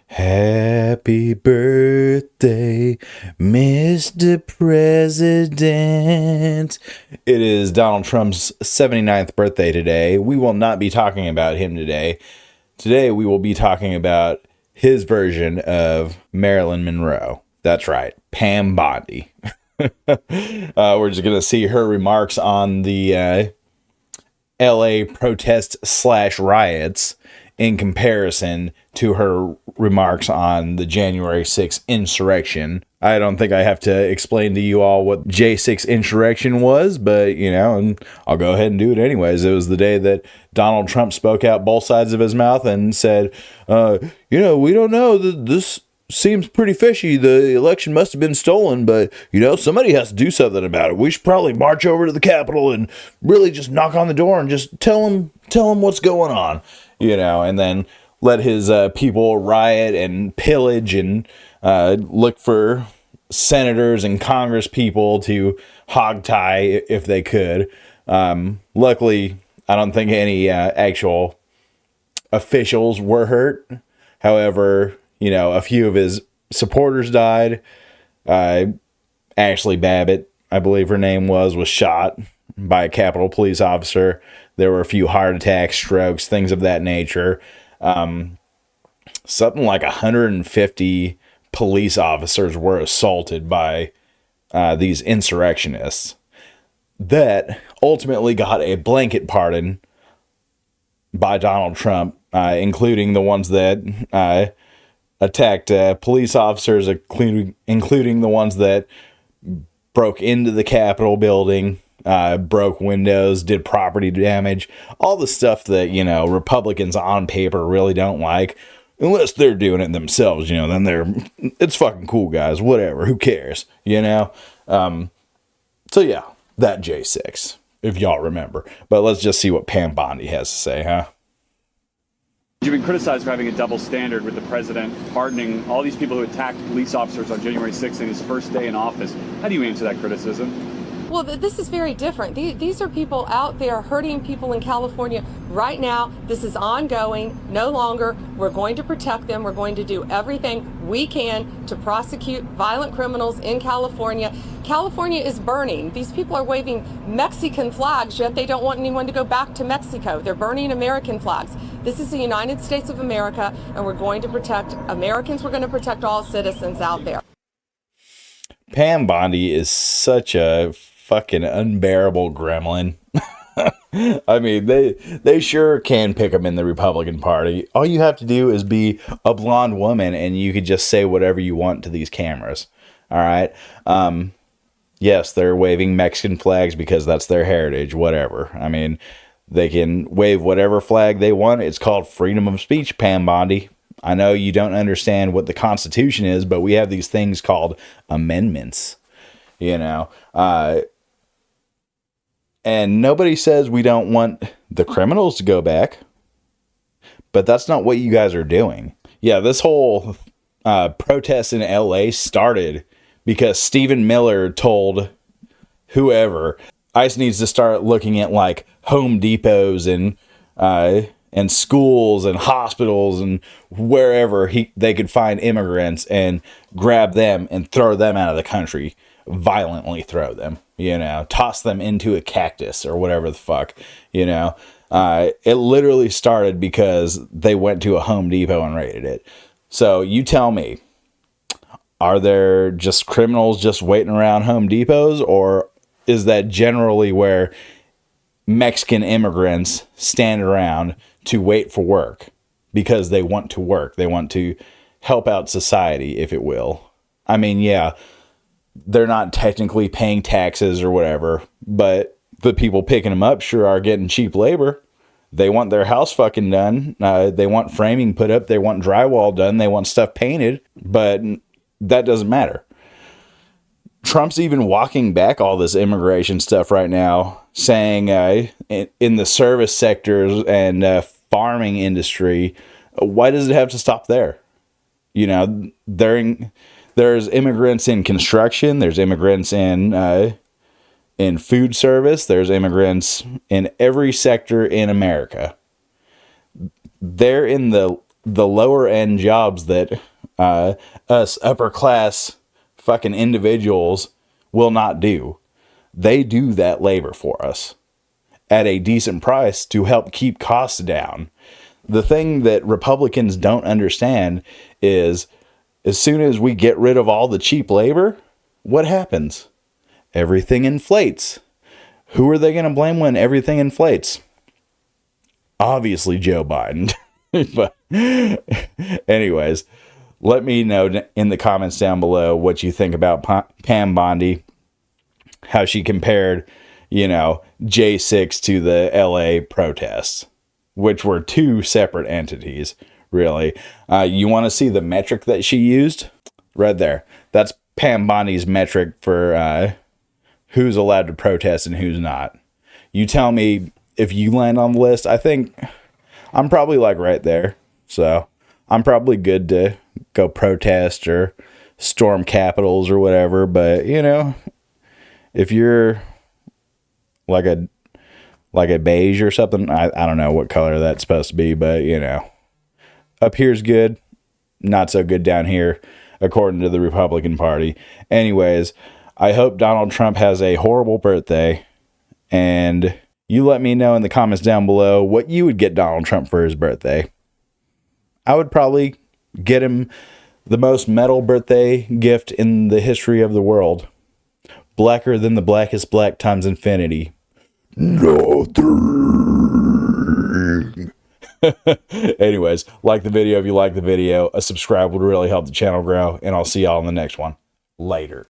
Happy birthday, Mr. President. It is Donald Trump's 79th birthday today. We will not be talking about him today. Today we will be talking about his version of Marilyn Monroe. That's right, Pam Bondi. We're just going to see her remarks on the LA protests / riots in comparison to her remarks on the January 6th insurrection. I don't think I have to explain to you all what J6 insurrection was, but, and I'll go ahead and do it anyways. It was the day that Donald Trump spoke out both sides of his mouth and said, we don't know, this seems pretty fishy. The election must have been stolen, but, somebody has to do something about it. We should probably march over to the Capitol and really just knock on the door and just tell them what's going on, and then let his people riot and pillage and look for senators and Congress people to hogtie if they could. Luckily, I don't think any actual officials were hurt. However, a few of his supporters died. Ashley Babbitt, I believe her name was shot by a Capitol Police officer. There were a few heart attacks, strokes, things of that nature. Something like 150 police officers were assaulted by these insurrectionists that ultimately got a blanket pardon by Donald Trump, including the ones that attacked police officers, including the ones that broke into the Capitol building, broke windows, did property damage, all the stuff that, Republicans on paper really don't like. Unless they're doing it themselves, then it's fucking cool, guys. Whatever, who cares, So yeah, that J6, if y'all remember. But let's just see what Pam Bondi has to say, huh? You've been criticized for having a double standard with the president pardoning all these people who attacked police officers on January 6th in his first day in office. How do you answer that criticism? Well, this is very different. These are people out there hurting people in California right now. This is ongoing, no longer. We're going to protect them. We're going to do everything we can to prosecute violent criminals in California. California is burning. These people are waving Mexican flags, yet they don't want anyone to go back to Mexico. They're burning American flags. This is the United States of America, and we're going to protect Americans. We're going to protect all citizens out there. Pam Bondi is such a fucking unbearable gremlin. I mean, they sure can pick them in the Republican Party. All you have to do is be a blonde woman and you could just say whatever you want to these cameras. All right. Yes, they're waving Mexican flags because that's their heritage, whatever. I mean, they can wave whatever flag they want. It's called freedom of speech, Pam Bondi. I know you don't understand what the Constitution is, but we have these things called amendments, and nobody says we don't want the criminals to go back, but that's not what you guys are doing. Yeah, this whole protest in LA started because Stephen Miller told whoever ICE needs to start looking at like Home Depots and schools and hospitals and wherever they could find immigrants and grab them and throw them out of the country, violently throw them, toss them into a cactus or whatever the fuck, it literally started because they went to a Home Depot and raided it. So you tell me, are there just criminals just waiting around Home Depots, or is that generally where Mexican immigrants stand around to wait for work because they want to work? They want to help out society, if it will. I mean, yeah, they're not technically paying taxes or whatever, but the people picking them up sure are getting cheap labor. They want their house fucking done. They want framing put up. They want drywall done. They want stuff painted, but that doesn't matter. Trump's even walking back all this immigration stuff right now, saying in the service sectors and farming industry, why does it have to stop there? There's immigrants in construction. There's immigrants in food service. There's immigrants in every sector in America. They're in the the lower end jobs that us upper class fucking individuals will not do. They do that labor for us at a decent price to help keep costs down. The thing that Republicans don't understand is as soon as we get rid of all the cheap labor, what happens? Everything inflates. Who are they going to blame when everything inflates? Obviously Joe Biden. But anyways, let me know in the comments down below what you think about Pam Bondi, how she compared, J6 to the LA protests, which were two separate entities, really. You want to see the metric that she used? Right there. That's Pam Bondi's metric for who's allowed to protest and who's not. You tell me if you land on the list. I think I'm probably like right there. So I'm probably good to go protest or storm capitals or whatever. But, if you're like a beige or something, I don't know what color that's supposed to be, but, up here's good, not so good down here, according to the Republican Party. Anyways, I hope Donald Trump has a horrible birthday, and you let me know in the comments down below what you would get Donald Trump for his birthday. I would probably get him the most metal birthday gift in the history of the world. Blacker than the blackest black times infinity. Nothing. Anyways, like the video if you like the video. A subscribe would really help the channel grow, and I'll see y'all in the next one. Later.